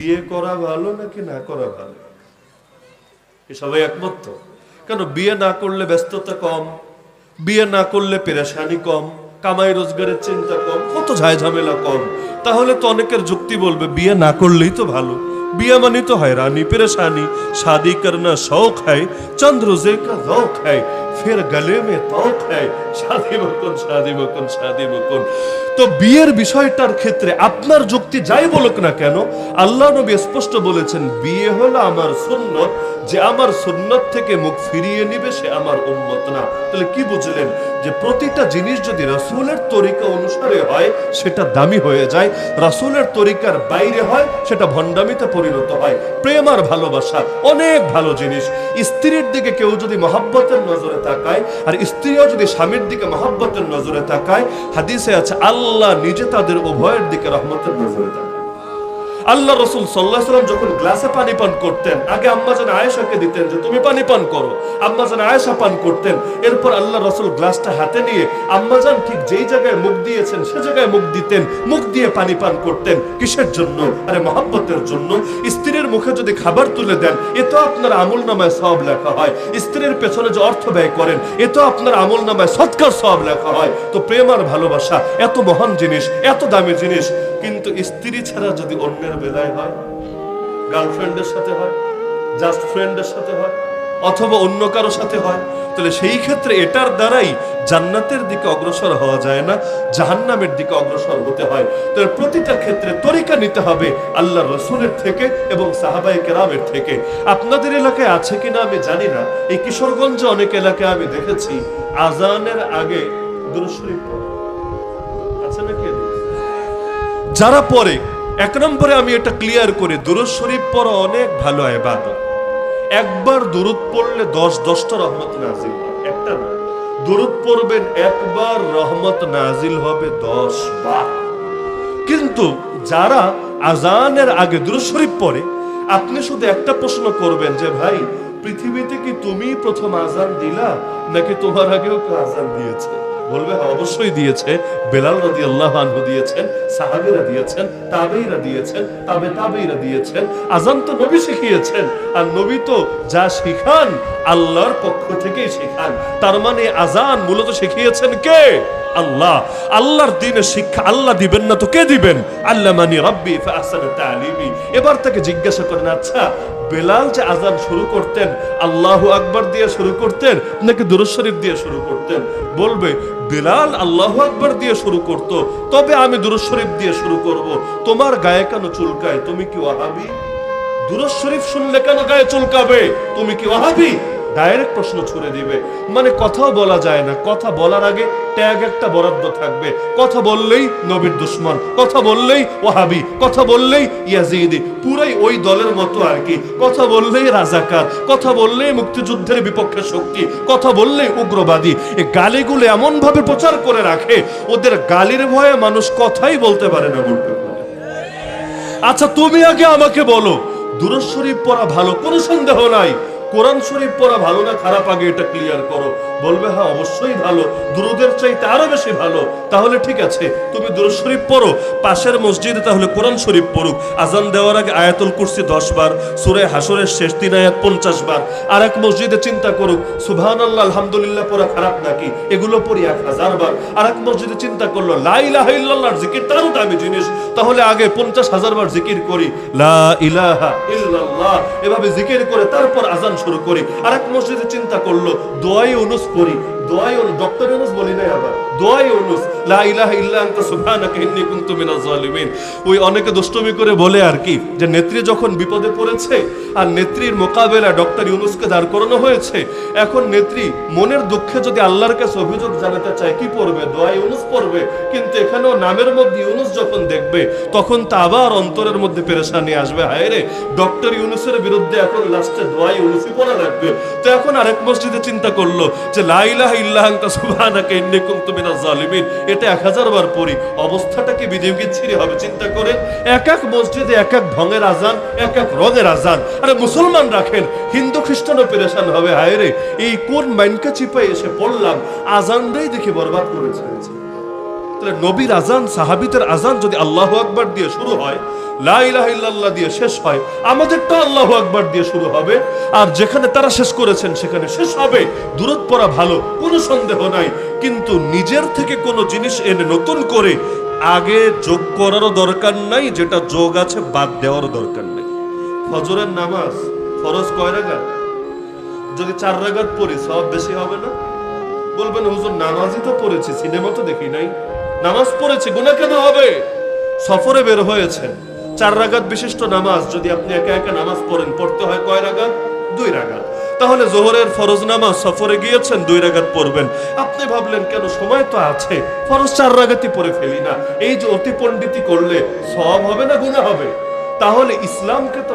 বিয়ে করা ভালো নাকি না করা ভালো? সবাই একমত তো? কেন বিয়ে না করলে ব্যস্ততা কম, বিয়ে না করলে পেরেশানি কম, কামাই রোজগারের চিন্তা কম, কত ঝামেলা কম। তাহলে তো অনেকের যুক্তি বলবে বিয়ে না করলেই তো ভালো। बिया मनी तो हैरानी परेशानी, शादी करना शौक है, चंद रोजे का ज़ौक है, फिर गले में तौक है, शादी मुकुन शादी मुकुन शादी मुकुन। तो বিয়ের বিষয়টার ক্ষেত্রে আপনার যুক্তি যাই বলুক না কেন, আল্লাহ নবী স্পষ্ট বলেছেন বিয়ে হলো আমার সুন্নত, যে আমার সুন্নত থেকে মুখ ফিরিয়ে নিবে সে আমার উম্মত না। তাহলে কি বুঝলেন যে প্রতিটা জিনিস যদি রাসূলের তরিকা অনুসারে হয় সেটা দামি হয়ে যায়, রাসূলের তরিকার বাইরে হয় সেটা ভণ্ডামিতে পরিণত হয়। প্রেম আর ভালোবাসা অনেক ভালো জিনিস। স্ত্রীর দিকে কেউ যদি মহব্বতের নজরে তাকায় আর স্ত্রীও যদি স্বামীর দিকে মহব্বতের নজরে তাকায়, হাদিসে আছে আল্লাহ নিজে তাদের উভয়ের দিকে রহমতের নজরে তাকায়। আল্লাহ রাসূল সাল্লাল্লাহু আলাইহি ওয়াসাল্লাম যখন গ্লাসে পানি পান করতেন, আগে আম্মাজান আয়েশাকে দিতেন যে তুমি পানি পান করো, আম্মাজান আয়েশা পান করতেন। এরপর আল্লাহ রাসূল গ্লাসটা হাতে নিয়ে আম্মাজান ঠিক যেই জায়গায় মুখ দিয়েছেন সে জায়গায় মুখ দিতেন, মুখ দিয়ে পানি পান করতেন। কিসের জন্য? আরে মহব্বতের জন্য। স্ত্রীর মুখে যদি খাবার তুলে দেন এতো আপনার আমলনামায় সওয়াব লেখা হয়। স্ত্রীর পেছনে যে অর্থ ব্যয় করেন এতো আপনার আমলনামায় সদকার সওয়াব লেখা হয়। তো প্রেম আর ভালোবাসা এত মহান জিনিস, এত দামি জিনিস। কিন্তু স্ত্রী ছাড়া যদি অন্যের বেলায় হয়, গার্লফ্রেন্ডের সাথে হয়, জাস্ট ফ্রেন্ডের সাথে হয়, অথবা অন্য কারো সাথে হয়, তাহলে সেই ক্ষেত্রে এটার দ্বারাই জান্নাতের দিকে অগ্রসর হওয়া যায় না, জাহান্নামের দিকে অগ্রসর হতে হয়। তো প্রতিটা ক্ষেত্রে তরিকা নিতে হবে আল্লাহর রাসূলের থেকে এবং সাহাবায়ে কেরামের থেকে। আপনাদের এলাকায় আছে কিনা আমি জানি না, এই কিশোরগঞ্জে অনেক এলাকায় আমি দেখেছি আজানের আগে দুরূদ শরীফ পড়ে। আছে নাকি? যারা পড়ে, এক নম্বরে আমি এটা ক্লিয়ার করে, দুরূদ শরীফ পড়া অনেক ভালো ইবাদত। একবার দুরূদ পড়লে 10টা রহমত নাজিল হয়। একটা না, দুরূদ পড়বেন একবার রহমত নাজিল হবে 10 বার। কিন্তু যারা আজানের আগে দুরূদ শরীফ পড়ে, আপনি শুধু একটা প্রশ্ন করবেন যে ভাই পৃথিবীতে কি তুমি প্রথম আজান দিলা নাকি তোমার আগেও কেউ আজান দিয়েছে? বলবে অবশ্যই দিয়েছে, বেলাল রাদিয়াল্লাহু আনহু দিয়েছেন, সাহাবীরা দিয়েছেন, তাবেঈরা দিয়েছেন, তাবেঈরা দিয়েছেন। আযান তো নবী শিখিয়েছেন, আর নবী তো যা শিখান আল্লাহর পক্ষ থেকেই শিখান। তার মানে আযান মূলত শিখিয়েছেন কে? আল্লাহ। আল্লাহর দ্বীনের শিক্ষা আল্লাহ দিবেন না তো কে দিবেন? আল্লামানি রাব্বি ফাহসানা তালিমি। এবার তাকে জিজ্ঞাসা করেন, আচ্ছা বেলাল যে আযান শুরু করতেন আল্লাহু আকবার দিয়ে শুরু করতেন নাকি দুরূদ শরীফ দিয়ে শুরু করতেন? বলবে বেলাল আল্লাহু আকবার দিয়ে শুরু করত, তবে আমি দুরূদ শরীফ দিয়ে শুরু করব। তোমার গায়ে কেন চুলকায়? তুমি কি ওয়াহাবি? দুরূদ শরীফ শুনলে কেন গায়ে চুলকাবে? তুমি কি ওয়াহাবি? ডাইরেক্ট প্রশ্ন ছুড়ে দিবে। মানে কথাও বলা যায় না, কথা বলার আগে ট্যাগ একটা বরাদ্দ থাকবে। কথা বললেই নবীর দুশমন, কথা বললেই ওয়াহাবি, কথা বললেই ইয়াজিদি, পুরাই ওই দলের মতো আর কি। কথা বললেই রাজাকার, কথা বললেই মুক্তিযুদ্ধের বিপক্ষে শক্তি, কথা বললেই উগ্রবাদী। এই গালিগুলো এমন ভাবে প্রচার করে রাখে, ওদের গালির ভয়ে মানুষ কথাই বলতে পারে না, বলতে পারে। আচ্ছা তুমি আগে আমাকে বলো, দুরূদ শরীফ পড়া ভালো, কোনো সন্দেহ নাই। কোরআন শরীফ পড়া ভালো না খারাপ আগে এটা ক্লিয়ার করো। বলবে হ্যাঁ অবশ্যই ভালো, দুরূদের চাইতে আরো বেশি ভালো। তাহলে ঠিক আছে, তুমি দুরূদ শরীফ পড়ো, পাশের মসজিদে তাহলে কোরআন শরীফ পড়ুক। আজান দেওয়ার আগে আয়াতুল কুরসি 10 বার, সূরা হাসরের শেষ 3 আয়াত 50 বার। আর এক মসজিদে চিন্তা করুক সুবহানাল্লাহ আলহামদুলিল্লাহ পড়া খারাপ নাকি, এগুলো পড়ি 1000 বার। আর এক মসজিদে চিন্তা করলো লা ইলাহা ইল্লাল্লাহর জিকির তারও দামি জিনিস, তাহলে আগে 50,000 বার জিকির করি, লা ইলাহা ইল্লাল্লাহ, এভাবে জিকির করে তারপর আজান শুরু করি। আর এক মসজিদে চিন্তা করলো দোয়ায়ে ইউনুস পড়ি, দোয়ায়ে ডক্টর ইউনুস বলি না, আবার দোয়ায়ে ইউনুস, লা ইলাহা ইল্লা আনতা সুবহানাকা ইন্নী কুনতু মিনাজ জালিমিন। ওই অনেকে দুষ্টমি করে বলে আর কি যে নেত্রী যখন বিপদে পড়েছে আর নেত্রীর মোকাবেলা ডক্টর ইউনুসকে দাঁড় করানো হয়েছে, এখন নেত্রী মনের দুঃখে যদি আল্লাহর কাছে অভিযোগ জানাতে চায় কি পড়বে? দোয়ায়ে ইউনুস পড়বে। কিন্তু এখানেও নামের মধ্যে ইউনুস যখন দেখবে তখন তা আবার অন্তরের মধ্যে পেরেশানি আসবে, হায় রে ডক্টর ইউনুসের বিরুদ্ধে এখন লাস্টে দোয়ায়ে ইউনুসই পড়া লাগবে। তো এখন আরেক মসজিদে চিন্তা করলো যে লা ইলাহা ইল্লা আনতা সুবহানাকা ইন্নী কুনতু মিনাজ জালিমিন, এটা 1000 বার পড়ি। অবস্থাটা কি বিধিবিচ্ছিরি হবে? চিন্তা করেন, এক এক মসজিদে এক এক ঢঙের আজান, এক এক রঙের আজান। আরে মুসলমান রাখেন, হিন্দু খ্রিস্টানও পেরেশান হবে, হায় রে এই কোন মাইনকা চিপাই এসে পড়লাম, আজানটাই দেখে বরবাদ করে ছেড়েছে। তাহলে নবীর আজান, সাহাবীদের আজান যদি আল্লাহু আকবার দিয়ে শুরু হয়, লা ইলাহা ইল্লাল্লাহ দিয়ে শেষ হয়, আমাদেরটা আল্লাহু আকবার দিয়ে শুরু হবে। আর যেখানে তারা শেষ করেছেন সেখানে শেষ হবে। দূরত পড়া ভালো, কোনো সন্দেহ নাই, কিন্তু নিজের থেকে কোনো জিনিস এনে নতুন করে আগে যোগ করারও দরকার নাই, যেটা যোগ আছে বাদ দেওয়ারও দরকার নাই। ফজরের নামাজ ফরজ কয় রাকাত? যদি 4 রাকাত পড়ি সওয়াব বেশি হবে না? বলবেন হুজুর নামাজই তো পড়েছি, সিনেমা তো দেখি নাই। নামাজ পড়েছি, গুনাহ কেন হবে? সফরে বের হয়েছেন, 4 রাকাত বিশিষ্ট নামাজ যদি আপনি একা একা নামাজ পড়েন, পড়তে হয় কয় রাকাত? 2 রাকাত। তাহলে যোহরের ফরজ নামাজ সফরে গিয়েছেন, 2 রাকাত পড়বেন। আপনি ভাবলেন কেন, সময় তো আছে, ফরজ 4 রাকাতই পড়ে ফেলি না। এই যে অতি পণ্ডিতি করলে সওয়াব হবে না গুনাহ হবে? তাহলে ইসলামকে তো